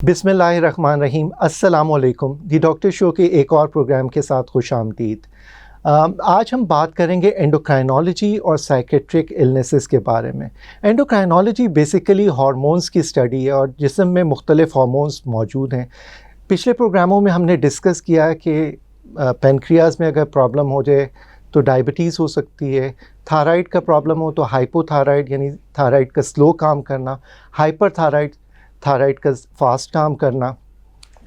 बिस्मिल्लाहिर्रहमानिर्रहीम, अस्सलाम वालेकुम। दी डॉक्टर शो के एक और प्रोग्राम के साथ खुशामदीद। आज हम बात करेंगे एंडोक्राइनोलॉजी और साइकेट्रिक इलनेसेस के बारे में। एंडोक्राइनोलॉजी बेसिकली हार्मोन्स की स्टडी है और जिस्म में मुख्तलिफ हार्मोन्स मौजूद हैं। पिछले प्रोग्रामों में हमने डिस्कस किया कि पेनक्रियाज में अगर प्रॉब्लम हो जाए तो डायबिटीज़ हो सकती है, थायराइड का प्रॉब्लम हो तो हाइपोथायराइड यानी थायराइड का स्लो काम करना, हाइपरथायराइड थायराइड का फास्ट काम करना।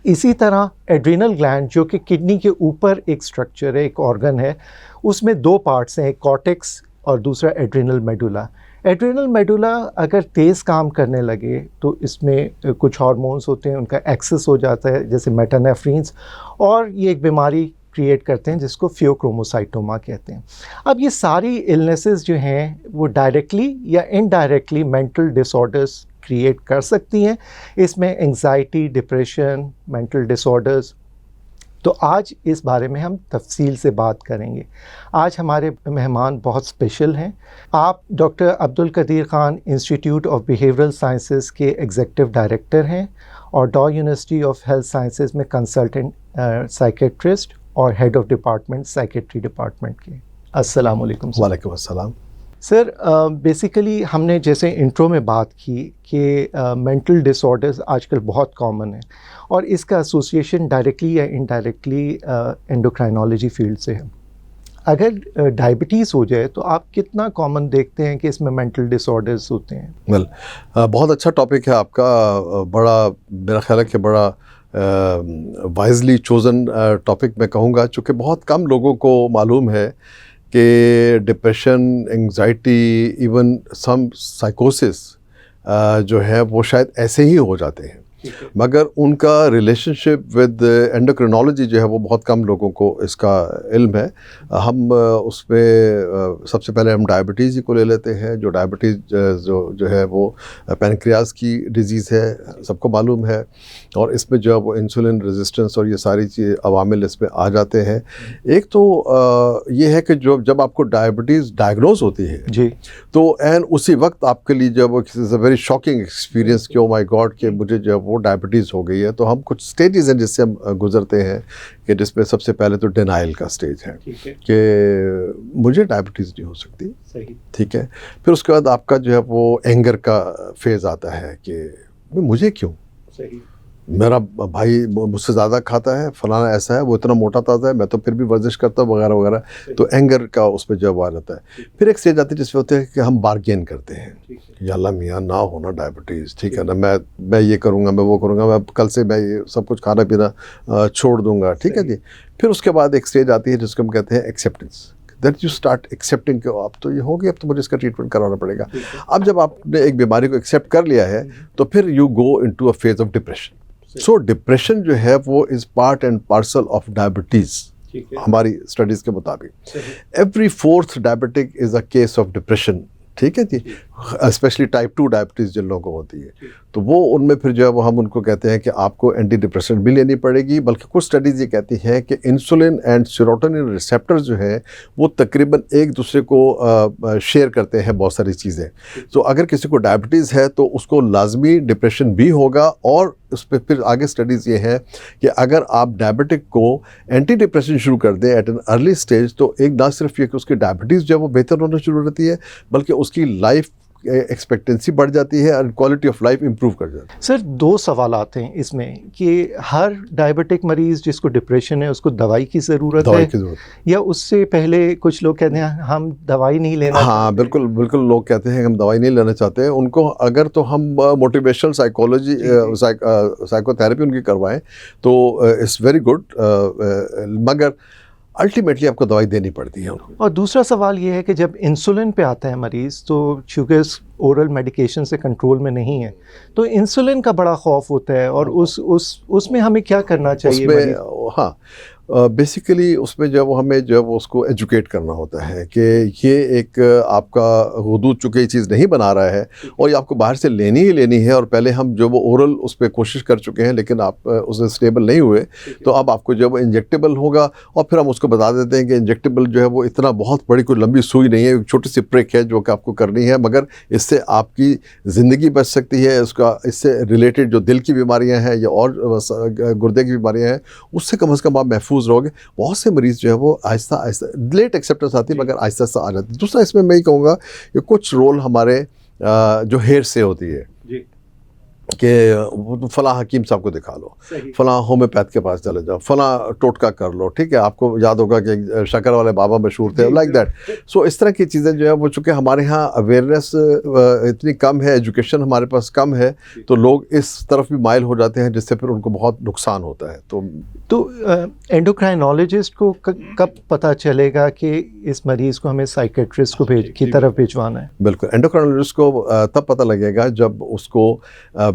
इसी तरह एड्रिनल ग्लैंड जो कि किडनी के ऊपर एक स्ट्रक्चर है, एक ऑर्गन है, उसमें दो पार्ट्स हैं, एक कॉर्टेक्स और दूसरा एड्रिनल मेडुला। एड्रिनल मेडुला अगर तेज़ काम करने लगे तो इसमें कुछ हार्मोन्स होते हैं, उनका एक्सेस हो जाता है जैसे मेटानेफ्रीन्स, और ये एक बीमारी क्रिएट करते हैं जिसको फियोक्रोमोसाइटोमा कहते हैं। अब ये सारी इलनेसेस जो हैं वो डायरेक्टली या इनडायरेक्टली मेंटल डिसऑर्डर्स क्रिएट कर सकती हैं। इसमें एंग्जाइटी, डिप्रेशन, मेंटल डिसऑर्डर्स। तो आज इस बारे में हम तफसील से बात करेंगे। आज हमारे मेहमान बहुत स्पेशल हैं। आप doctor Abdul Qadeer Khan institute of behavioural sciences के एग्जीक्यूटिव डायरेक्टर हैं और Dow university of health sciences में कंसल्टेंट साइकेट्रिस्ट और head of department psychiatry department के। अस्सलाम वालेकुम। वालेकुम अस्सलाम। सर, बेसिकली हमने जैसे इंट्रो में बात की कि मेंटल डिसऑर्डर्स आजकल बहुत कॉमन है और इसका एसोसिएशन डायरेक्टली या इनडायरेक्टली एंडोक्राइनोलॉजी फील्ड से है। अगर डायबिटीज़ हो जाए तो आप कितना कॉमन देखते हैं कि इसमें मेंटल डिसऑर्डर्स होते हैं? बहुत अच्छा टॉपिक है आपका। बड़ा मेरा ख्याल है कि बड़ा वाइजली चोज़न टॉपिक मैं कहूँगा, चूँकि बहुत कम लोगों को मालूम है कि डिप्रेशन, एंग्जाइटी, इवन सम साइकोसिस जो है वो शायद ऐसे ही हो जाते हैं, मगर उनका रिलेशनशिप विद एंडोक्रिनोलॉजी जो है वो बहुत कम लोगों को इसका इल्म है। हम उसमें सबसे पहले हम डायबिटीज़ ही को ले लेते हैं। जो डायबिटीज़ जो है वो पैनक्रियाज की डिजीज़ है, सबको मालूम है, और इसमें जो है वो इंसुलिन रेजिस्टेंस और ये सारी चीज़ अवामिल इसमें आ जाते हैं। एक तो ये है कि जब आपको डायबिटीज़ डायग्नोज होती है जी, तो एंड उसी वक्त आपके लिए जब वो वेरी शॉकिंग एक्सपीरियंस कि ओ माय गॉड कि मुझे जब वो डायबिटीज़ हो गई है, तो हम कुछ स्टेजेस हैं जिससे हम गुजरते हैं कि जिसमें सबसे पहले तो डिनाइल का स्टेज है कि मुझे डायबिटीज़ नहीं हो सकती। सही, ठीक है। फिर उसके बाद आपका जो है वो एंगर का फेज़ आता है कि मुझे क्यों, सही, मेरा भाई मुझसे ज़्यादा खाता है, फलाना ऐसा है, वो इतना मोटा ताज़ा है, मैं तो फिर भी वर्जिश करता हूँ वगैरह वगैरह। तो एंगर का उसमें जब आ जाता है। फिर एक स्टेज आती है जिसमें होते हैं कि हम बार्गेन करते हैं, या अल्लाह मियाँ ना होना डायबिटीज़, ठीक है ना, मैं ये करूँगा, मैं वो करूँगा, मैं कल से मैं ये सब कुछ खाना पीना छोड़ दूँगा, ठीक है जी। फिर उसके बाद एक स्टेज आती है जिसको हम कहते हैं acceptance, that you start accepting कि अब तो ये हो गया, अब तो मुझे इसका ट्रीटमेंट कराना पड़ेगा। अब जब आपने एक बीमारी को एक्सेप्ट कर लिया है तो फिर you go into a phase of depression. So depression जो है वो is part and parcel of diabetes हमारी स्टडीज़ के मुताबिक। Every fourth diabetic is a case of depression, ठीक है जी, स्पेशली टाइप 2 डायबिटीज़ जिन लोगों को होती है, तो वो उनमें फिर जो है वो हम उनको कहते हैं कि आपको एंटी डिप्रेशन भी लेनी पड़ेगी। बल्कि कुछ स्टडीज़ ये कहती हैं कि इंसुलिन एंड सेरोटोनिन रिसेप्टर्स जो है वो तकरीबन एक दूसरे को शेयर करते हैं बहुत सारी चीज़ें। तो अगर किसी को डायबिटीज़ है तो उसको लाजमी डिप्रेशन भी होगा, और उस पर फिर आगे स्टडीज़ ये है कि अगर आप डायबिटिक को एंटी डिप्रेशन शुरू कर दें एट एन अर्ली स्टेज, तो एक ना सिर्फ ये कि उसकी डायबिटीज़ जो है वो बेहतर होना शुरू होती है, बल्कि उसकी लाइफ एक्सपेक्टेंसी बढ़ जाती है और क्वालिटी ऑफ लाइफ इंप्रूव कर जाती है। सर, दो सवाल आते हैं इसमें कि हर डायबिटिक मरीज़ जिसको डिप्रेशन है उसको दवाई की ज़रूरत है, या उससे पहले कुछ लोग कहते हैं हम दवाई नहीं लेना। हाँ, बिल्कुल बिल्कुल, लोग कहते हैं हम दवाई नहीं लेना चाहते हैं। उनको अगर तो हम मोटिवेशनल साइकोलॉजी साइकोथेरेपी उनकी करवाएं तो इट्स वेरी गुड, मगर अल्टीमेटली आपको दवाई देनी पड़ती है उनको। और दूसरा सवाल ये है कि जब इंसुलिन पे आता है मरीज़ तो शुगर्स ओरल मेडिकेशन से कंट्रोल में नहीं है, तो इंसुलिन का बड़ा खौफ होता है, और उसमें हमें क्या करना चाहिए? हाँ, बेसिकली उसमें जब उसको एजुकेट करना होता है कि ये एक आपका हुदूद चूँकि ये चीज़ नहीं बना रहा है और ये आपको बाहर से लेनी ही लेनी है, और पहले हम जो वो ओरल उस पर कोशिश कर चुके हैं लेकिन आप उससे स्टेबल नहीं हुए, तो अब आपको जब इंजेक्टेबल होगा और फिर हम उसको बता देते हैं कि इंजेक्टेबल जो है वो इतना बहुत बड़ी कोई लंबी सुई नहीं है, एक छोटी सी प्रिक है जो कि आपको करनी है, मगर इससे आपकी ज़िंदगी बच सकती है। उसका इससे रिलेटेड जो दिल की बीमारियाँ हैं या और गुर्दे की बीमारियाँ हैं उससे कम से कम आप महफूज रहोगे। बहुत से मरीज़ जो है वो आहिस्ता आहिस्ता लेट एक्सेप्टेंस आती है मगर आहिस्ता आहिस्ता आ जाती है। दूसरा इसमें मैं ही कहूँगा कि कुछ रोल हमारे जो हेयर से होती है कि फ़लाँ हकीम साहब को दिखा लो, फ़लाँ होम्योपैथ के पास चले जाओ, फ़लाँ टोटका कर लो, ठीक है। आपको याद होगा कि शक्कर वाले बाबा मशहूर थे, लाइक दैट। सो इस तरह की चीज़ें जो है वो चूँकि हमारे यहाँ अवेयरनेस इतनी कम है, एजुकेशन हमारे पास कम है, तो लोग इस तरफ भी माइल हो जाते हैं जिससे फिर उनको बहुत नुकसान होता है। तो एंडोक्राइनोलॉजिस्ट को कब पता चलेगा कि इस मरीज़ को हमें साइकेट्रिस्ट को की तरफ भिजवाना है? बिल्कुल, एंडोक्राइनोलॉजिस्ट को तब पता लगेगा जब उसको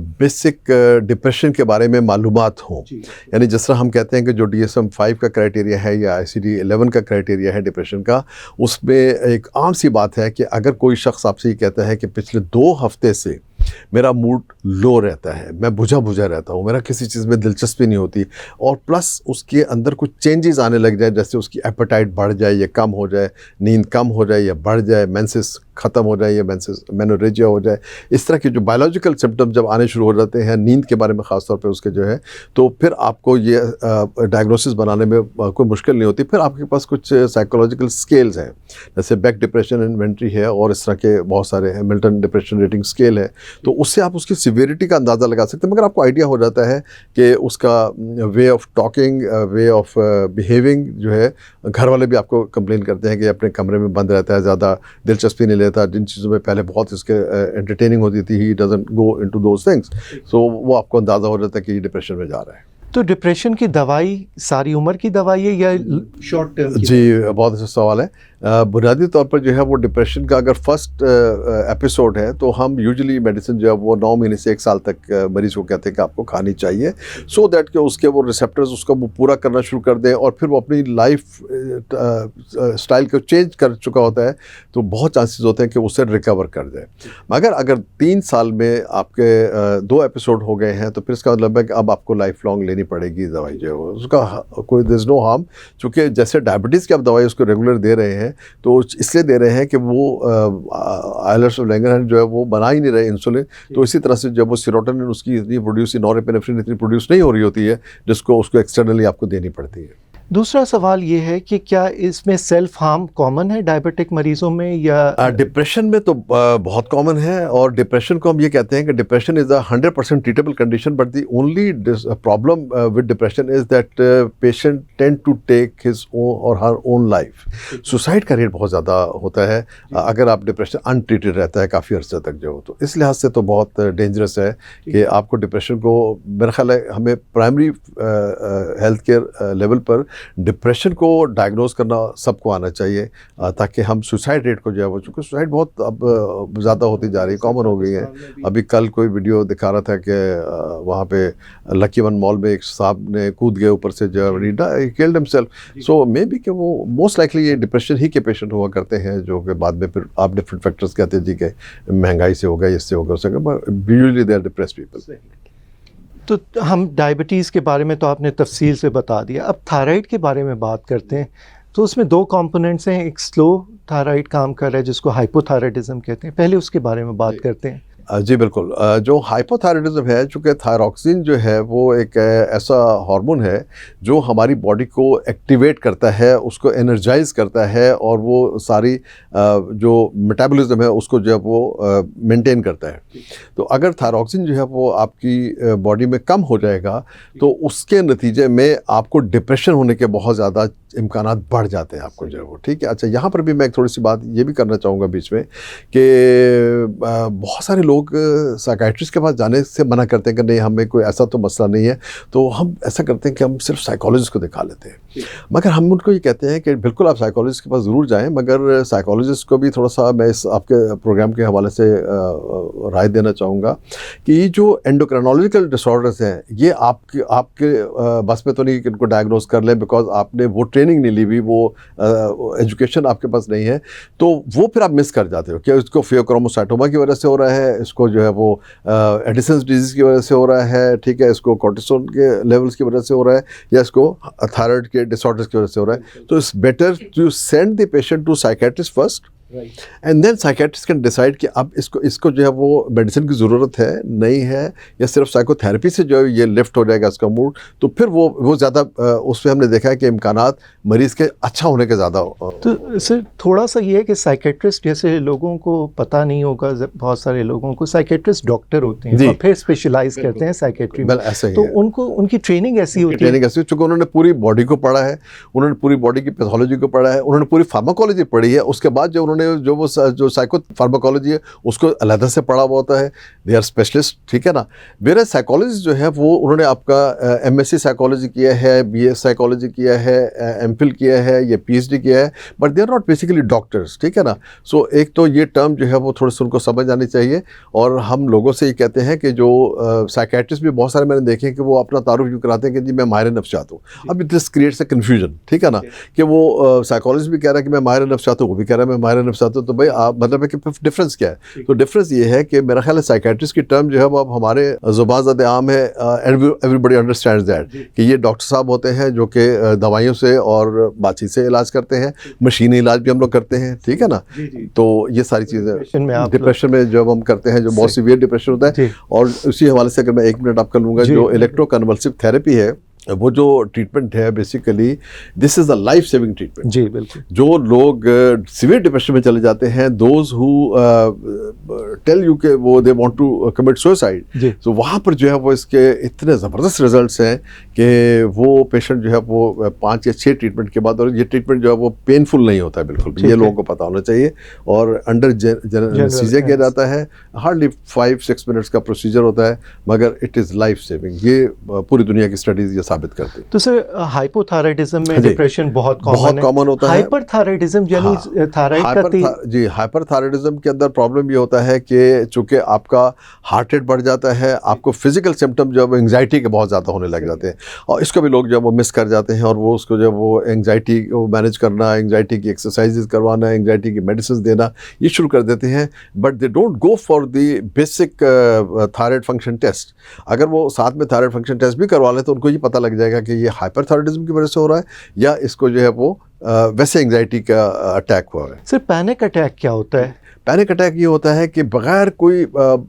बेसिक डिप्रेशन के बारे में मालूमात हो। यानी जिस तरह हम कहते हैं कि जो DSM-5 का क्राइटेरिया है या ICD-11 का क्राइटेरिया है डिप्रेशन का, उसमें एक आम सी बात है कि अगर कोई शख्स आपसे ये कहता है कि पिछले 2 हफ्ते से मेरा मूड लो रहता है, मैं बुझा बुझा रहता हूँ, मेरा किसी चीज़ में दिलचस्पी नहीं होती, और प्लस उसके अंदर कुछ चेंजेस आने लग जाए, जैसे उसकी एपेटाइट बढ़ जाए या कम हो जाए, नींद कम हो जाए या बढ़ जाए, मेंसेस ख़त्म हो जाए या मेनोरेजिया हो जाए, इस तरह के जो बायोलॉजिकल सिम्टम्स जब आने शुरू हो जाते हैं नींद के बारे में ख़ास तौर पे उसके जो है, तो फिर आपको ये डायग्नोसिस बनाने में कोई मुश्किल नहीं होती। फिर आपके पास कुछ साइकोलॉजिकल स्केल्स हैं, जैसे बेक डिप्रेशन इन्वेंट्री है और इस तरह के बहुत सारे हैमिल्टन डिप्रेशन रेटिंग स्केल है, तो उससे आप उसकी सिवियरिटी का अंदाज़ा लगा सकते हैं। मगर आपको आइडिया हो जाता है कि उसका way of talking, way of behaving जो है, घर वाले भी आपको कंप्लेन करते हैं कि अपने कमरे में बंद रहता है, ज़्यादा दिलचस्पी नहीं लेता, जिन चीज़ों में पहले बहुत इसके एंटरटेनिंग होती थी, he doesn't go into those things. So वो आपको अंदाज़ा हो जाता है कि ये डिप्रेशन में जा रहा है। तो डिप्रेशन की दवाई सारी उम्र की दवाई है या शॉर्ट टर्म? जी, बहुत अच्छा सवाल है। बुनियादी तौर पर जो है वो डिप्रेशन का अगर फर्स्ट एपिसोड है तो हम यूजुअली मेडिसिन जो है वो 9 महीने से 1 साल तक मरीज़ को कहते हैं कि आपको खानी चाहिए, सो दैट कि उसके वो रिसेप्टर्स उसका वो पूरा करना शुरू कर दें और फिर वो अपनी लाइफ स्टाइल को चेंज कर चुका होता है, तो बहुत चांसेस होते हैं कि उससे रिकवर कर जाए। मगर अगर 3 साल में आपके 2 एपिसोड हो गए हैं तो फिर इसका मतलब है कि अब आपको लाइफ लॉन्ग लेनी पड़ेगी दवाई जो है वो, उसका कोई देयर इज़ नो हार्म। चूँकि जैसे डायबिटीज़ की आप दवाई उसको रेगुलर दे रहे हैं तो इसलिए दे रहे हैं कि वो आइलर्स ऑफ लैंगरहैंस जो है वो बना ही नहीं रहे इंसुलिन, तो इसी तरह से जब वो सेरोटोनिन उसकी इतनी प्रोड्यूस, नॉरएपिनेफ्रिन इतनी प्रोड्यूस नहीं हो रही होती है जिसको उसको एक्सटर्नली आपको देनी पड़ती है। दूसरा सवाल ये है कि क्या इसमें सेल्फ हार्म कॉमन है डायबिटिक मरीजों में या? डिप्रेशन में तो बहुत कॉमन है, और डिप्रेशन को हम ये कहते हैं कि depression is a 100% treatable condition, but the only problem with depression is that patient tend to take his own or her own life. Suicide का रेट बहुत ज़्यादा होता है अगर आप डिप्रेशन अनट्रीटेड रहता है काफ़ी अर्से तक जो हो, तो इस लिहाज से तो बहुत डेंजरस है कि आपको डिप्रेशन को, मेरा ख्याल है हमें प्राइमरी हेल्थ केयर लेवल पर डिप्रेशन को डायग्नोज करना सबको आना चाहिए, ताकि हम सुसाइड रेट को जो है वो, चूँकि सुसाइड बहुत अब ज़्यादा होती जा रही है, कॉमन हो गई है। अभी कल कोई वीडियो दिखा रहा था कि वहाँ पे लकी वन मॉल में एक साहब ने कूद गए ऊपर से, जो killed himself. So may be कि वो मोस्ट लाइकली ये डिप्रेशन ही के पेशेंट हुआ करते हैं, जो कि बाद में फिर आप डिफरेंट फैक्टर्स कहते हैं जी के महंगाई से होगा, इससे होगा, उससे होगा, but usually they are depressed people. तो हम डायबिटीज़ के बारे में तो आपने तफसील से बता दिया, अब थायराइड के बारे में बात करते हैं। तो उसमें 2 कंपोनेंट्स हैं, एक स्लो थायराइड काम कर रहा है जिसको हाइपोथायराइडिज्म कहते हैं, पहले उसके बारे में बात करते हैं। जी बिल्कुल, जो हाइपोथायराइडिज्म है, चूँकि थायरॉक्सिन जो है वो एक ऐसा हार्मोन है जो हमारी बॉडी को एक्टिवेट करता है, उसको एनर्जाइज करता है, और वो सारी जो मेटाबॉलिज्म है उसको जो है वो मेंटेन करता है। तो अगर थायरॉक्सिन जो है वो आपकी बॉडी में कम हो जाएगा तो उसके नतीजे में आपको डिप्रेशन होने के बहुत ज़्यादा इम्कानात बढ़ जाते हैं आपको जो है वो, ठीक है। अच्छा, यहाँ पर भी मैं एक थोड़ी सी बात ये भी करना चाहूँगा बीच में कि बहुत सारे लोग साइकाइट्रिस्ट के पास जाने से मना करते हैं कि नहीं, हमें कोई ऐसा तो मसला नहीं है, तो हम ऐसा करते हैं कि हम सिर्फ साइकोलॉजिस्ट को दिखा लेते हैं। मगर हम उनको ये कहते हैं कि बिल्कुल आप साइकोलॉजिस्ट के पास ज़रूर जाएँ, मगर साइकोलॉजिस्ट को भी थोड़ा सा मैं इस आपके प्रोग्राम के हवाले से राय देना चाहूँगा कि ये जो एंडोक्राइनोलॉजिकल डिसऑर्डर्स हैं, ये आपके बस में तो नहीं कि इनको डायग्नोज कर लें, बिकॉज आपने वो ट्रेनिंग नहीं ली हुई, वो एजुकेशन आपके पास नहीं है, तो वो फिर आप मिस कर जाते हो कि इसको फियोक्रोमोसाइटोमा की वजह से हो रहा है, इसको जो है वो एडिसन्स डिजीज़ की वजह से हो रहा है, ठीक है, इसको कॉर्टिसोल के लेवल्स की वजह से हो रहा है, या इसको थायराइड के डिसऑर्डर्स की वजह से हो रहा है। तो it's better to send the patient to psychiatrist first, and then psychiatrist can decide कि अब इसको जो है वो मेडिसिन की ज़रूरत है, नहीं है, या सिर्फ साइकोथेरेपी से जो है ये लिफ्ट हो जाएगा इसका मूड, तो फिर वो ज़्यादा उसमें हमने देखा है कि इम्कानात मरीज़ के अच्छा होने के ज़्यादा। तो सर थोड़ा सा ये है कि साइकियाट्रिस्ट जैसे लोगों को पता नहीं होगा, बहुत सारे लोगों को साइकियाट्रिस्ट डॉक्टर होते हैं और फिर स्पेशलाइज करते हैं साइकियाट्री में, ऐसा ही तो है। उनकी ट्रेनिंग ऐसी होती है, ट्रेनिंग ऐसी चूँकि उन्होंने पूरी बॉडी को पढ़ा है, उन्होंने पूरी बॉडी की पैथोलॉजी को पढ़ा है, उन्होंने पूरी फार्माकोलॉजी पढ़ी है, उसके बाद जो उन्होंने जो साइको फार्माकोलॉजी है उसको अलग से पढ़ा हुआ होता है, दे आर स्पेशलिस्ट, ठीक है ना। मेरा साइकोलॉजिस्ट जो है वो उन्होंने आपका एमएससी साइकोलॉजी किया है, बीएस साइकोलॉजी किया है, एमफिल किया है, या पीएचडी किया है, but they are not basically doctors, ठीक है ना। सो एक तो ये टर्म जो है वो थोड़ी सी उनको समझ आनी चाहिए, और हम लोगों से ये कहते हैं कि जो साइकियाट्रिस्ट भी बहुत सारे मैंने देखे कि वो अपना तारुफ यूँ कराते हैं कि जी मैं माहिर नफ्सियात हूँ। अब दिस क्रिएट्स अ कन्फ्यूजन, ठीक है ना, कि वो साइकोलॉजिस्ट भी कह रहा है कि मैं माहिर नफ्सियात हूँ, वो भी कह रहा है मैं माहिर नफ्सियात हूँ, तो भाई आप मतलब है कि डिफरेंस क्या है। तो डिफरेंस ये है कि मेरा ख्याल है साइकियाट्रिस्ट की टर्म जो है वो अब हमारे ज़ुबान ज़्यादा आम है, एवरीबडी अंडरस्टैंड्स दैट कि ये डॉक्टर साहब होते हैं जो कि दवाइयों से और बातचीत से इलाज करते हैं, मशीनी इलाज भी हम लोग करते हैं, ठीक है ना। तो ये सारी चीज़ें डिप्रेशन में जब हम करते हैं, जो बहुत सीवियर डिप्रेशन होता है, और उसी हवाले से अगर मैं 1 मिनट आपका लूँगा, जो इलेक्ट्रोकन्वल्सिव थेरेपी है, वो जो ट्रीटमेंट है basically this is a life saving treatment. जी बिल्कुल। जो लोग सीवियर डिप्रेशन में चले जाते हैं, दोज हु टेल यू के वो they want to commit suicide, तो वहाँ पर जो है वो इसके इतने ज़बरदस्त रिजल्ट्स हैं कि वो पेशेंट जो है वो 5 या 6 ट्रीटमेंट के बाद, और ये ट्रीटमेंट जो है वो पेनफुल नहीं होता है बिल्कुल, ये लोगों को पता होना चाहिए, और अंडर एनेस्थीसिया किया जाता है, हार्डली 5-6 मिनट्स का प्रोसीजर होता है, मगर इट इज़ लाइफ सेविंग। ये पूरी दुनिया की स्टडीज़ ये साबित करती है। तो सर हाइपोथायराइडिज्म में डिप्रेशन बहुत कॉमन होता है। हाइपरथायराइडिज्म यानी थायराइड का हाइपरथायराइडिज्म के अंदर प्रॉब्लम ये होता है कि चूंकि आपका हार्ट रेट बढ़ जाता है, आपको फिजिकल सिम्टम जो है एंग्जाइटी के बहुत ज़्यादा होने लग जाते हैं, और इसको भी लोग जो वो मिस कर जाते हैं, और वो उसको जो वो एंग्जाइटी को मैनेज करना, एंग्जाइटी की एक्सरसाइजेज करवाना, एंग्जाइटी की मेडिसिन देना, ये शुरू कर देते हैं, but they don't go for the basic thyroid function test. अगर वो साथ में थायराइड फंक्शन टेस्ट भी करवा लें तो उनको ये पता लग जाएगा कि ये हाइपरथायराइडिज्म की वजह से हो रहा है, या इसको जो है वो वैसे एंग्जाइटी का अटैक हुआ है। सर पैनिक अटैक क्या होता है? पैनिक अटैक ये होता है कि बग़ैर कोई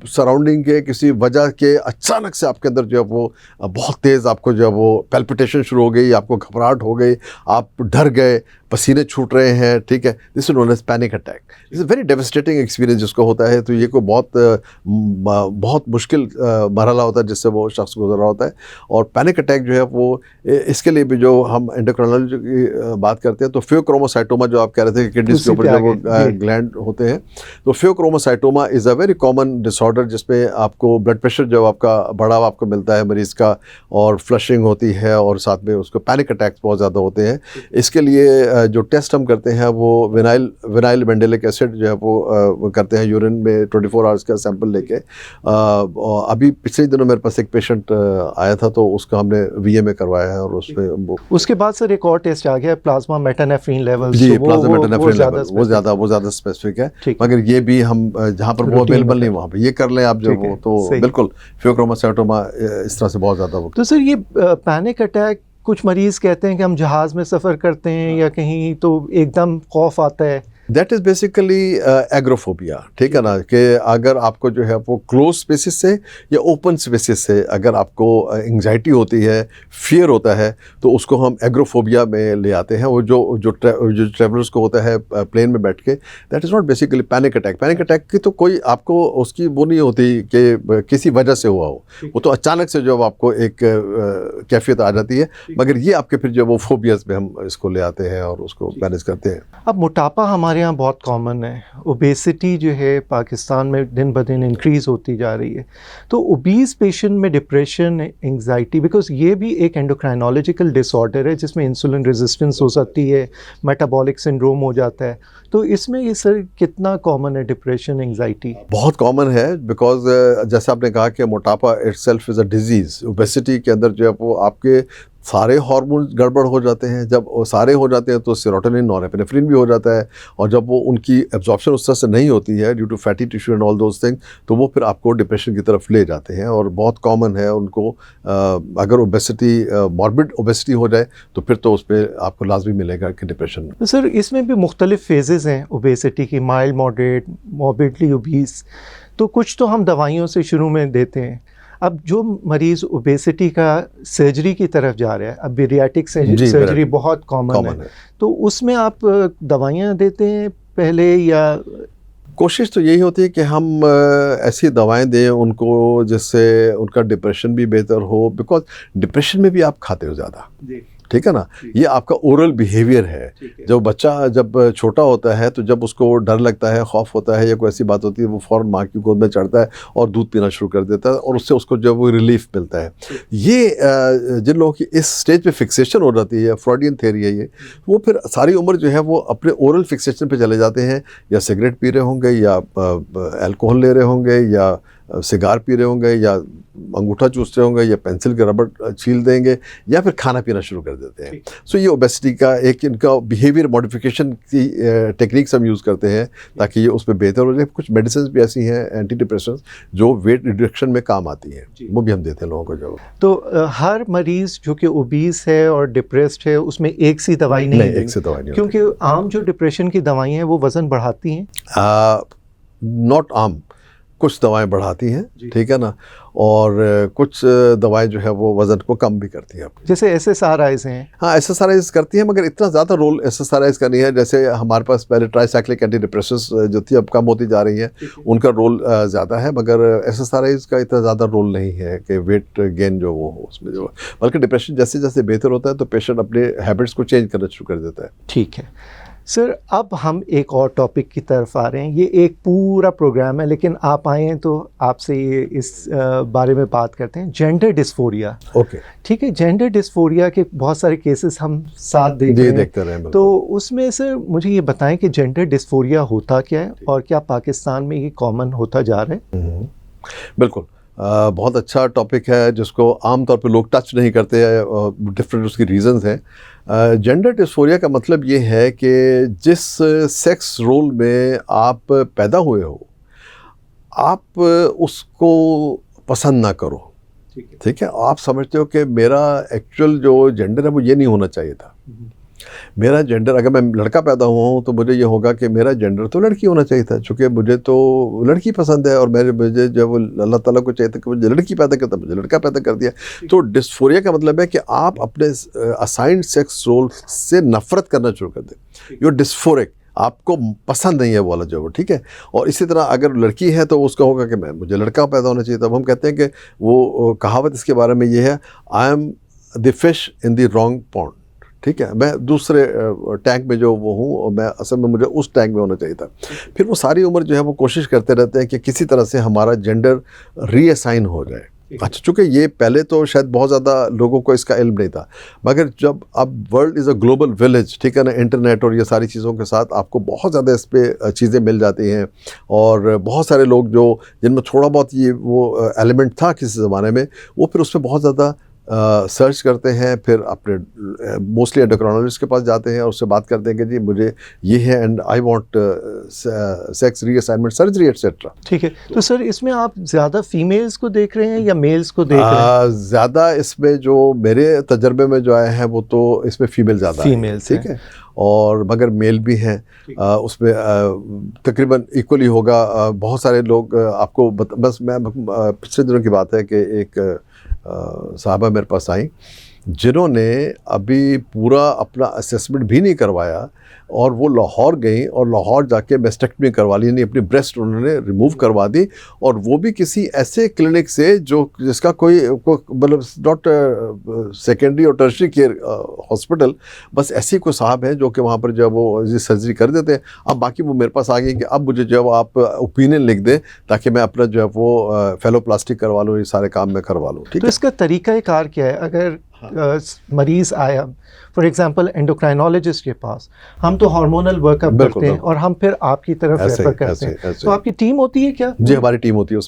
सराउंडिंग के, किसी वजह के, अचानक से आपके अंदर जो है वो बहुत तेज़ आपको जो है वो पैल्पिटेशन शुरू हो गई, आपको घबराहट हो गई, आप डर गए, पसीने छूट रहे हैं, ठीक है, this is known as panic attack. It's a very devastating experience जिसको होता है, तो ये को बहुत मुश्किल मरहला होता है जिससे वो शख्स गुजर रहा होता है। और पैनिक अटैक जो है वो इसके लिए भी जो हम एंडोक्राइनोलॉजी की बात करते हैं, तो फियोक्रोमोसाइटोमा जो आप कह रहे थे कि किडनीज के ऊपर जो वो ग्लैंड होते हैं, तो pheochromocytoma is a very common disorder जिसमें आपको ब्लड प्रेशर जब आपका बढ़ा हुआ आपको मिलता है मरीज़ का, और फ्लशिंग होती है, और साथ में उसको पैनिक अटैक्स बहुत ज़्यादा होते हैं। इसके लिए जो टेस्ट हम करते हैं वो विनाइल मेंडेलिक एसिड जो है वो करते हैं यूरिन में 24 आवर्स का सैंपल लेके। अभी पिछले दिनों मेरे पास एक पेशेंट आया था, तो उसका हमने VA करवाया है, और उसमें उसके बाद सर एक और टेस्ट आ गया, प्लाज्मा मेटानेफ्रिन लेवल। जी, प्लाज्मा मेटानेफ्रिन लेवल वो ज़्यादा स्पेसिफिक है, मगर ये भी हम जहाँ पर वो अवेलेबल नहीं वहाँ पर ये कर लें आप जो वो, तो बिल्कुल फियोक्रोमोसाइटोमा इस तरह से बहुत ज़्यादा हो। तो सर ये पैनिक अटैक, कुछ मरीज़ कहते हैं कि हम जहाज़ में सफ़र करते हैं या कहीं, तो एकदम खौफ आता है दैट इज़ बेसिकली एग्रोफोबिया, ठीक है ना, कि अगर आपको जो है वो क्लोज स्पेसिस से या ओपन स्पेसिस से अगर आपको एंग्जाइटी होती है, फियर होता है, तो उसको हम एग्रोफोबिया में ले आते हैं। वो जो ट्रेवलर्स को होता है प्लेन में बैठ के, that is not basically panic attack. Panic attack की तो कोई आपको उसकी वो नहीं होती कि किसी वजह से हुआ हो, वो तो अचानक से जो आपको एक कैफियत आ जाती है। मगर ये आपके फिर जो वो फोबियाज में हम इसको ले आते हैं और उसको मैनेज करते हैं। अब मोटापा हमारे यहाँ बहुत कॉमन है, ओबेसिटी जो है पाकिस्तान में दिन ब दिन इंक्रीज़ होती जा रही है, तो ओबीज पेशेंट में डिप्रेशन, एंग्जाइटी, बिकॉज ये भी एक एंडोक्राइनोलॉजिकल डिसऑर्डर है जिसमें इंसुलिन रेजिस्टेंस हो सकती है, मेटाबॉलिक सिंड्रोम हो जाता है, तो इसमें ये सर कितना कॉमन है डिप्रेशन, एंग्जाइटी? बहुत कॉमन है, बिकॉज जैसे आपने कहा कि मोटापा itself is a disease. Obesity के अंदर जो है वो आपके सारे हार्मोन गड़बड़ हो जाते हैं। जब वो सारे हो जाते हैं तो सेरोटोनिन, नॉरएपिनेफ्रिन भी हो जाता है, और जब वो उनकी एब्जॉर्प्शन उस तरह से नहीं होती है due to fatty tissue and all those thing, तो वो फिर आपको डिप्रेशन की तरफ ले जाते हैं। और बहुत कॉमन है उनको, अगर ओबेसिटी मॉर्बिड ओबेसिटी हो जाए तो फिर तो उस पर आपको लाजमी मिलेगा कि डिप्रेशन। तो सर इसमें भी मुख्तलिफ फेजेज़ हैं ओबेसिटी की, माइल्ड, मॉडरेट, मॉर्बिडली ओबीस, तो कुछ तो हम दवाइयों से शुरू में देते हैं। अब जो मरीज़ ओबेसिटी का सर्जरी की तरफ जा रहा है, अब बेरियाट्रिक सर्जरी बहुत कॉमन है, तो उसमें आप दवाइयाँ देते हैं पहले, या कोशिश तो यही होती है कि हम ऐसी दवाएं दें उनको जिससे उनका डिप्रेशन भी बेहतर हो, बिकॉज डिप्रेशन में भी आप खाते हो ज़्यादा, ठीक है ना। ये आपका ओरल बिहेवियर है। जब बच्चा जब छोटा होता है तो जब उसको डर लगता है, खौफ होता है या कोई ऐसी बात होती है, वो फ़ौरन माँ की गोद में चढ़ता है और दूध पीना शुरू कर देता है, और उससे उसको जब वो रिलीफ मिलता है। ये जिन लोगों की इस स्टेज पे फिक्सेशन हो जाती है, फ्रॉडियन थ्योरी है ये, वो फिर सारी उम्र जो है वो अपने ओरल फिक्सेशन पे चले जाते हैं, या सिगरेट पी रहे होंगे, या अल्कोहल ले रहे होंगे, या सिगार पी रहे होंगे, या अंगूठा चूस रहे होंगे, या पेंसिल के रबड़ छील देंगे, या फिर खाना पीना शुरू कर देते हैं। सो ये ओबेसिटी का एक इनका बिहेवियर मॉडिफिकेशन की टेक्निक्स हम यूज़ करते हैं ताकि ये उसमें बेहतर हो जाए। कुछ मेडिसिन भी ऐसी हैं एंटी डिप्रेशंस जो वेट रिडक्शन में काम आती हैं, वो भी हम देते हैं लोगों को। जो तो हर मरीज़ जो कि ओबीस है और डिप्रेस्ड है उसमें एक सी दवाई नहीं, एक सी दवाई नहीं, क्योंकि आम जो डिप्रेशन की दवाइयाँ हैं वो वज़न बढ़ाती हैं। नॉट आम, कुछ दवाएं बढ़ाती हैं, ठीक है ना, और कुछ दवाएं जो है वो वज़न को कम भी करती हैं। जैसे SSRIs हैं। हाँ, SSRIs करती हैं, मगर इतना ज़्यादा रोल SSRIs का नहीं है। जैसे हमारे पास पहले ट्राइसाइक्लिक एंटी डिप्रेशंस जो थी अब कम होती जा रही हैं, उनका रोल ज़्यादा है, मगर SSRIs का इतना ज़्यादा रोल नहीं है कि वेट गेन जो वो हो उसमें जो, बल्कि डिप्रेशन जैसे जैसे बेहतर होता है तो पेशेंट अपने हैबिट्स को चेंज करना शुरू कर देता है। ठीक है सर, अब हम एक और टॉपिक की तरफ आ रहे हैं। ये एक पूरा प्रोग्राम है, लेकिन आप आए हैं तो आपसे ये इस बारे में बात करते हैं, जेंडर डिस्फोरिया। ओके, ठीक है, जेंडर डिस्फोरिया के बहुत सारे केसेस हम साथ देखते रहे हैं, तो उसमें सर मुझे ये बताएं कि जेंडर डिस्फोरिया होता क्या है और क्या पाकिस्तान में ये कॉमन होता जा रहा है? बिल्कुल, बहुत अच्छा टॉपिक है जिसको आमतौर पे लोग टच नहीं करते हैं, डिफरेंट उसकी रीजंस हैं। जेंडर डिस्फोरिया का मतलब ये है कि जिस सेक्स रोल में आप पैदा हुए हो, आप उसको पसंद ना करो, ठीक है। आप समझते हो कि मेरा एक्चुअल जो जेंडर है वो ये नहीं होना चाहिए था। मेरा जेंडर, अगर मैं लड़का पैदा हुआ हूँ तो मुझे ये होगा कि मेरा जेंडर तो लड़की होना चाहिए था, चूँकि मुझे तो लड़की पसंद है, और मुझे जब अल्लाह ताला को चाहिए था कि मुझे लड़की पैदा करता, मुझे लड़का पैदा कर दिया। तो डिस्फोरिया का मतलब है कि आप अपने असाइंड सेक्स रोल से नफरत करना शुरू कर दें। यू डिस्फोरिक, आपको पसंद नहीं है वो वाला जो वो, ठीक है। और इसी तरह अगर लड़की है तो उसका होगा कि मुझे लड़का पैदा होना चाहिए। तब हम कहते हैं कि वो कहावत इसके बारे में ये है, I am the fish in the wrong pond, ठीक है। मैं दूसरे टैंक में जो वो हूँ, और मैं असल में मुझे उस टैंक में होना चाहिए था। फिर वो सारी उम्र जो है वो कोशिश करते रहते हैं कि किसी तरह से हमारा जेंडर रीअसाइन हो जाए। अच्छा, चूँकि ये पहले तो शायद बहुत ज़्यादा लोगों को इसका इल्म नहीं था, मगर जब अब world is a global village, ठीक है ना, इंटरनेट और ये सारी चीज़ों के साथ आपको बहुत ज़्यादा इस पर चीज़ें मिल जाती हैं, और बहुत सारे लोग जो जिनमें थोड़ा बहुत ये वो एलिमेंट था किसी ज़माने में, वो फिर उस पर बहुत ज़्यादा सर्च करते हैं, फिर अपने मोस्टली एंडोक्राइनोलॉजिस्ट के पास जाते हैं और उससे बात करते हैं कि जी मुझे ये है and I want sex reassignment surgery etcetera. ठीक है, तो सर इसमें आप ज़्यादा फीमेल्स को देख रहे हैं या मेल्स को देख रहे हैं? ज़्यादा इसमें जो मेरे तजर्बे में जो आए हैं वो तो इसमें फीमेल ज़्यादा है, फीमेल्स ठीक है, और मगर मेल भी हैं उसमें तकरीबन इक्वली होगा। बहुत सारे लोग आपको बस मैं पिछले दिनों की बात है कि एक साहबा मेरे पास आई जिन्होंने अभी पूरा अपना असेसमेंट भी नहीं करवाया और वो लाहौर गई और लाहौर जाके मेस्टेक्टमी करवा ली, यानी अपनी ब्रेस्ट उन्होंने रिमूव करवा दी, और वो भी किसी ऐसे क्लिनिक से जो जिसका कोई मतलब नॉट सेकेंडरी और टर्शरी केयर हॉस्पिटल, बस ऐसे कोई साहब हैं जो कि वहाँ पर जो है वो ये सर्जरी कर देते हैं। अब बाकी वो मेरे पास आ गई कि अब मुझे जो है आप ओपिनियन लिख दें ताकि मैं अपना जो है वो फेलोप्लास्टिक करवा लूँ, ये सारे काम मैं करवा लूँ। ठीक तो है, इसका तरीक़ाकार क्या है? अगर मरीज़ आया फॉर एग्जांपल एंडोक्राइनोलॉजिस्ट के पास, हम तो हार्मोनल वर्कअप करते हैं और हम फिर आपकी तरफ रेफर करते हैं, तो आपकी टीम होती है क्या? जी हमारी टीम होती है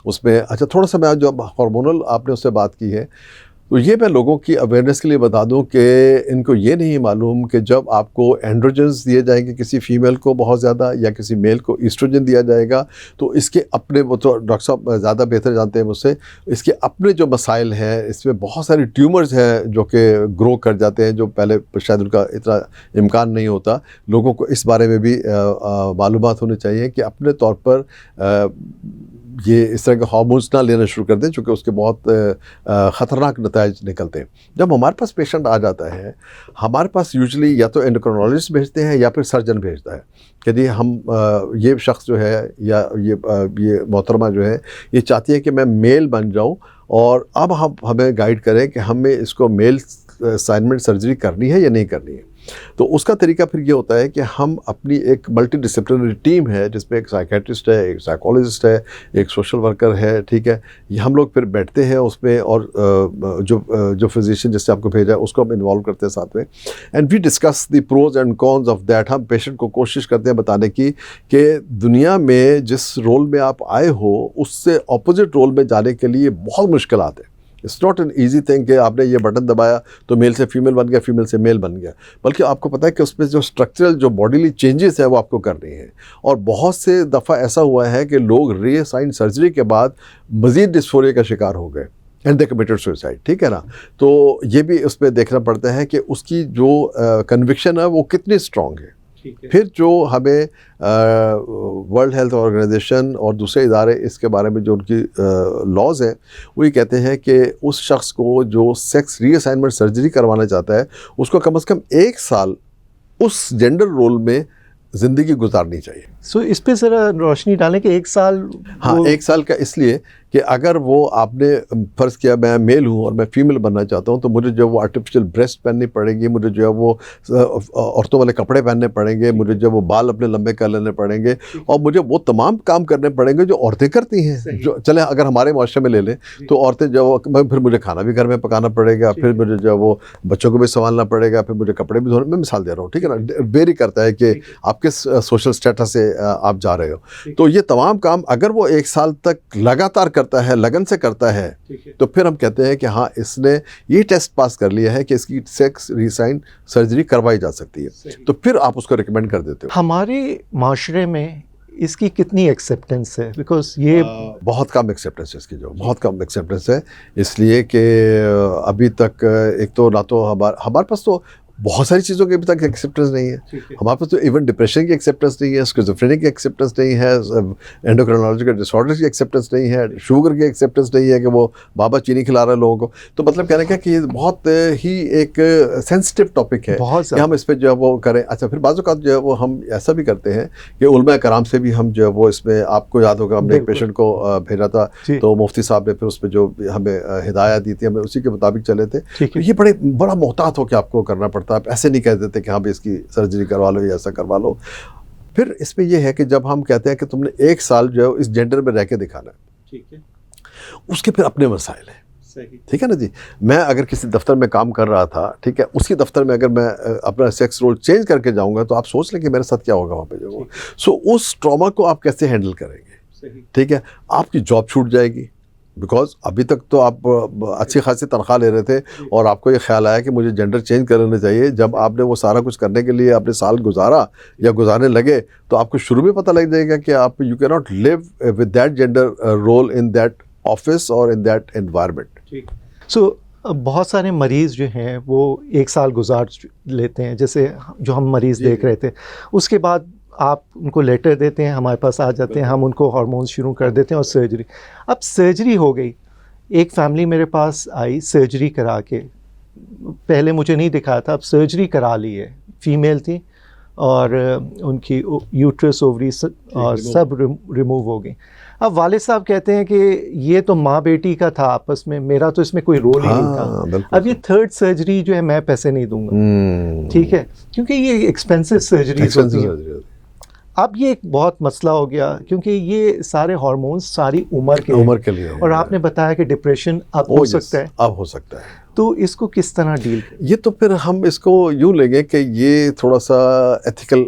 उसमें। अच्छा, थोड़ा सा मैं जो हार्मोनल आपने उससे बात की है, तो ये मैं लोगों की अवेयरनेस के लिए बता दूं कि इनको ये नहीं मालूम कि जब आपको एंड्रोजन्स दिए जाएंगे किसी फीमेल को बहुत ज़्यादा या किसी मेल को ईस्ट्रोजन दिया जाएगा, तो इसके अपने, वो तो डॉक्टर साहब ज़्यादा बेहतर जानते हैं मुझसे, इसके अपने जो मसाइल हैं, इसमें बहुत सारी ट्यूमर्स हैं जो कि ग्रो कर जाते हैं, जो पहले शायद उनका इतना इम्कान नहीं होता। लोगों को इस बारे में भी मालूमात होनी चाहिए कि अपने तौर पर ये इस तरह के हार्मोन्स ना लेना शुरू कर दें, चूँकि उसके बहुत ख़तरनाक नताइज निकलते हैं। जब हमारे पास पेशेंट आ जाता है, हमारे पास यूजुअली या तो एंडोक्राइनोलॉजिस्ट भेजते हैं या फिर सर्जन भेजता है कि जी हम ये शख्स जो है या ये मोहतरमा जो है ये चाहती है कि मैं मेल बन जाऊँ, और अब हम हमें गाइड करें कि हमें इसको मेल असाइनमेंट सर्जरी करनी है या नहीं करनी है। तो उसका तरीका फिर ये होता है कि हम अपनी एक मल्टी डिसिप्लिनरी टीम है जिसमें एक साइकेट्रिस्ट है, एक साइकोलॉजिस्ट है, एक सोशल वर्कर है, ठीक है, ये हम लोग फिर बैठते हैं उसमें, और जो फिजिशियन जिससे आपको भेजा है उसको हम इन्वॉल्व करते हैं साथ में, and we discuss the pros and cons of that. हम पेशेंट को कोशिश करते हैं बताने की कि दुनिया में जिस रोल में आप आए हो उससे ऑपोजिट रोल में जाने के लिए बहुत मुश्किलात है। It's not an easy thing कि आपने ये बटन दबाया तो मेल से फीमेल बन गया, फीमेल से मेल बन गया, बल्कि आपको पता है कि उसमें जो स्ट्रक्चरल जो बॉडीली चेंजेस है वो आपको करनी है। और बहुत से दफ़ा ऐसा हुआ है कि लोग रीअसाइन सर्जरी के बाद मज़ीद डिस्फोरिया का शिकार हो गए एंड दे कमिटेड सुसाइड, ठीक है ना। तो ये भी उसमें देखना पड़ता है कि उसकी जो कन्विक्शन है वो कितनी स्ट्रॉन्ग है। फिर जो हमें वर्ल्ड हेल्थ ऑर्गेनाइजेशन और दूसरे इदारे इसके बारे में जो उनकी लॉज हैं वो ये कहते हैं कि उस शख्स को जो सेक्स रीअसाइनमेंट सर्जरी करवाना चाहता है उसको कम से कम 1 साल उस जेंडर रोल में ज़िंदगी गुजारनी चाहिए। सो इस पे ज़रा रोशनी डालें कि 1 साल। हाँ, 1 साल का इसलिए कि अगर वो आपने फ़र्ज़ किया मैं मेल हूँ और मैं फ़ीमेल बनना चाहता हूँ, तो मुझे जो वो आर्टिफिशियल ब्रेस्ट पहननी पड़ेगी, मुझे जो है वो औरतों वाले कपड़े पहनने पड़ेंगे, मुझे जो वो बाल अपने लंबे कर लेने पड़ेंगे, और मुझे वो तमाम काम करने पड़ेंगे जो औरतें करती हैं। जो चले अगर हमारे माशरे में ले लें तो औरतें जो, फिर मुझे खाना भी घर में पकाना पड़ेगा, फिर मुझे जो है वो बच्चों को भी संभालना पड़ेगा, फिर मुझे कपड़े भी धोने, मैं मिसाल दे रहा हूँ, ठीक है ना, वेरी करता है कि आप किस सोशल स्टेटस से आप जा रहे हो। तो ये तमाम काम अगर वो 1 साल तक लगातार करता है, लगन से करता है, तो फिर हम कहते हैं कि हाँ इसने ये टेस्ट पास कर लिया है कि इसकी सेक्स रीअसाइन सर्जरी करवाई जा सकती है, तो फिर आप उसको रिकमेंड कर देते हो। हमारे माशरे में इसकी कितनी एक्सेप्टेंस है? बिकॉज ये बहुत कम एक्सेप्टेंस है इसकी, जो बहुत कम एक्सेप्टेंस है, इसलिए कि अभी तक एक तो ना तो हमारे पास तो बहुत सारी चीज़ों की अभी तक एक्सेप्टेंस नहीं है। हमारे पास तो इवन डिप्रेशन की एक्सेप्टेंस नहीं है, स्किज़ोफ्रेनिया की एक्सेप्टेंस नहीं है, एंडोक्राइनोलॉजिकल डिसऑर्डर की एक्सेप्टेंस नहीं है, शुगर की एक्सेप्टेंस नहीं है कि वो बाबा चीनी खिला रहे हैं लोगों को। तो मतलब कहने का कि ये बहुत ही एक सेंसिटिव टॉपिक है कि हम इस पर जो है वो करें। अच्छा, फिर बाज़ औक़ात जो है वो हम ऐसा भी करते हैं कि उलमा कराम से भी हम जो है वो इसमें, आपको याद होगा हमने एक पेशेंट को भेजा था, तो मुफ्ती साहब ने फिर उस पर जो हमें हिदायत दी थी, हमें उसी के मुताबिक चले थे। तो ये बड़ा मोहतात हो के आपको करना पड़ता है, आप ऐसे नहीं कह देते कि हाँ भाई इसकी सर्जरी करवा लो या ऐसा करवा लो। फिर इसमें यह है कि जब हम कहते हैं कि तुमने 1 साल जो है इस जेंडर में रह के दिखाना है, ठीक है, उसके फिर अपने मसाइल हैं, सही, ठीक है ना जी। मैं अगर किसी दफ्तर में काम कर रहा था, ठीक है, उसी दफ्तर में अगर मैं अपना सेक्स रोल चेंज करके जाऊंगा तो आप सोच लें कि मेरे साथ क्या होगा वहाँ पे जो। सो उस ट्रॉमा को आप कैसे हैंडल करेंगे, ठीक है, आपकी जॉब छूट जाएगी, बिकॉज अभी तक तो आप अच्छी खासी तनख्वाह ले रहे थे और आपको ये ख्याल आया कि मुझे जेंडर चेंज कर लेना चाहिए। जब आपने वो सारा कुछ करने के लिए अपने साल गुजारा या गुजारने लगे तो आपको शुरू में पता लग जाएगा कि आप you can not live with that gender role in that office और इन दैट एनवायरनमेंट। सो बहुत सारे मरीज़ जो हैं वो 1 साल गुजार लेते हैं, जैसे जो हम मरीज़ देख रहे थे, उसके बाद आप उनको लेटर देते हैं, हमारे पास आ जाते हैं, हम उनको हार्मोन शुरू कर देते हैं और सर्जरी। अब सर्जरी हो गई, एक फैमिली मेरे पास आई सर्जरी करा के, पहले मुझे नहीं दिखाया था, अब सर्जरी करा ली है, फीमेल थी और उनकी यूट्रस ओवरी और सब रिमूव हो गई। अब वालिद साहब कहते हैं कि ये तो माँ बेटी का था आपस में, मेरा तो इसमें कोई रोल ही नहीं था। अब ये 3rd सर्जरी जो है मैं पैसे नहीं दूंगा, ठीक है, क्योंकि ये एक्सपेंसिव सर्जरीज होती हैं। अब ये एक बहुत मसला हो गया क्योंकि ये सारे हार्मोन्स सारी उम्र के लिए और आपने बताया कि डिप्रेशन अब हो सकता है, अब हो सकता है, तो इसको किस तरह डील करें? ये तो फिर हम इसको यूँ लेंगे कि ये थोड़ा सा एथिकल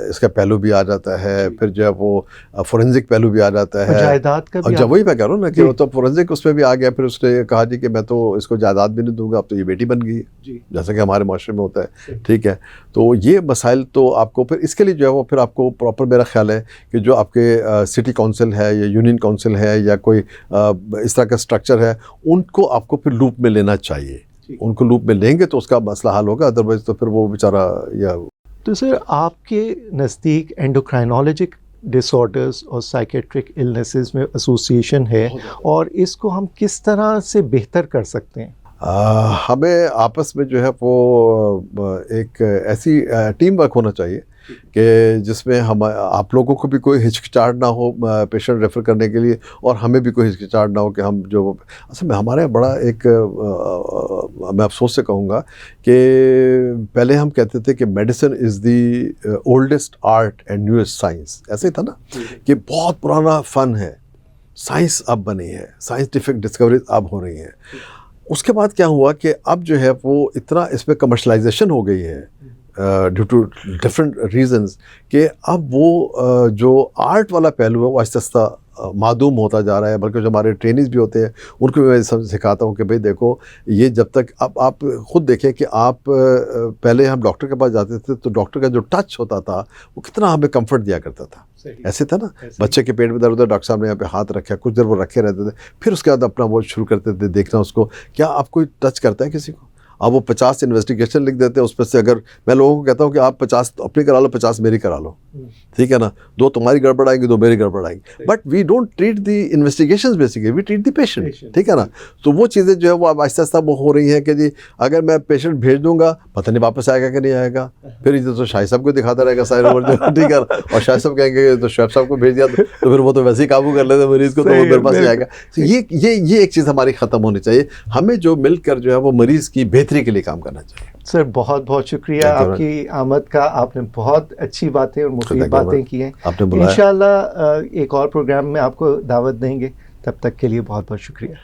इसका पहलू भी आ जाता है, फिर जो है वो फोरेंसिक पहलू भी आ जाता है, जायदाद का भी। जब वही मैं कह रहा हूँ ना कि वो तो फोरेंसिक उसमें भी आ गया। फिर उसने कहा जी कि मैं तो इसको जायदाद भी नहीं दूंगा, अब तो ये बेटी बन गई, जैसा कि हमारे माशरे में होता है, ठीक है। तो ये मसाइल तो आपको फिर इसके लिए जो है वो फिर आपको प्रॉपर, मेरा ख्याल है कि जो आपके सिटी काउंसिल है या यूनियन काउंसिल है या कोई इस तरह का स्ट्रक्चर है, उनको आपको फिर लूप में लेना चाहिए। उनको लूप में लेंगे तो उसका मसला हल होगा, अदरवाइज तो फिर वो बेचारा या। तो सर आपके नज़दीक एंडोक्राइनोलॉजिक डिसऑर्डर्स और साइकेट्रिक इलनेसेस में एसोसिएशन है और इसको हम किस तरह से बेहतर कर सकते हैं? हमें आपस में जो है वो एक ऐसी टीम वर्क होना चाहिए कि जिसमें हम आप लोगों को भी कोई हिचकिचाहट ना हो पेशेंट रेफ़र करने के लिए और हमें भी कोई हिचकिचाहट ना हो कि हम जो असल में हमारे यहाँ बड़ा एक मैं अफसोस से कहूँगा कि पहले हम कहते थे कि medicine is the oldest art and newest science, ऐसे ही था ना कि बहुत पुराना फ़न है, साइंस अब बनी है, साइंटिफिक डिस्कवरीज अब हो रही हैं। उसके बाद क्या हुआ कि अब जो है वो इतना इसमें कमर्शलाइजेशन हो गई है ड्यू टू डिफरेंट रीजंस कि अब वो जो आर्ट वाला पहलू है वो आहिस्ता आहिस्ता मादूम होता जा रहा है। बल्कि जो हमारे ट्रेनिंग्स भी होते हैं उनको भी मैं सब सिखाता हूँ कि भाई देखो ये जब तक अब आप खुद देखें कि आप पहले हम डॉक्टर के पास जाते थे तो डॉक्टर का जो टच होता था वो कितना हमें कंफर्ट दिया करता था। ऐसे था ना, बच्चे के पेट में दर्द होता, डॉक्टर साहब ने यहाँ पे हाथ रखा, कुछ देर वो रखे रहते थे, फिर उसके बाद अपना वो शुरू करते थे देखना उसको क्या आप कोई टच करता है किसी को। अब वो 50 इन्वेस्टिगेशन लिख देते हैं, उस पर से अगर मैं लोगों को कहता हूँ कि आप 50 अपनी करा लो, 50 मेरी करा लो, ठीक है ना, 2 तुम्हारी गड़बड़ आएंगी, 2 मेरी गड़बड़ आएंगी, but we don't treat the investigations basically, we treat the patient, ठीक है ना। तो वो चीज़ें जो है वो अब आहिस्ता आहिस्ता वो हो रही हैं कि जी अगर मैं पेशेंट भेज दूंगा पता नहीं वापस आएगा कि नहीं आएगा, फिर इधर तो शाहिद साहब को दिखाता रहेगा सारे ओवर, ठीक है, और शाहिद साहब कहेंगे तो शुएब साहब को भेज दिया तो फिर वो तो वैसे ही काबू कर लेते मरीज़ को, तो वो मेरे पास ही आएगा। तो ये एक चीज़ हमारी ख़त्म होनी चाहिए, हमें जो मिलकर जो है वो मरीज़ की बेहतरी के लिए काम करना चाहिए। सर बहुत बहुत शुक्रिया आपकी आमद का, आपने बहुत अच्छी बातें और मुफीद बातें की हैं। इंशाल्लाह एक और प्रोग्राम में आपको दावत देंगे, तब तक के लिए बहुत बहुत शुक्रिया।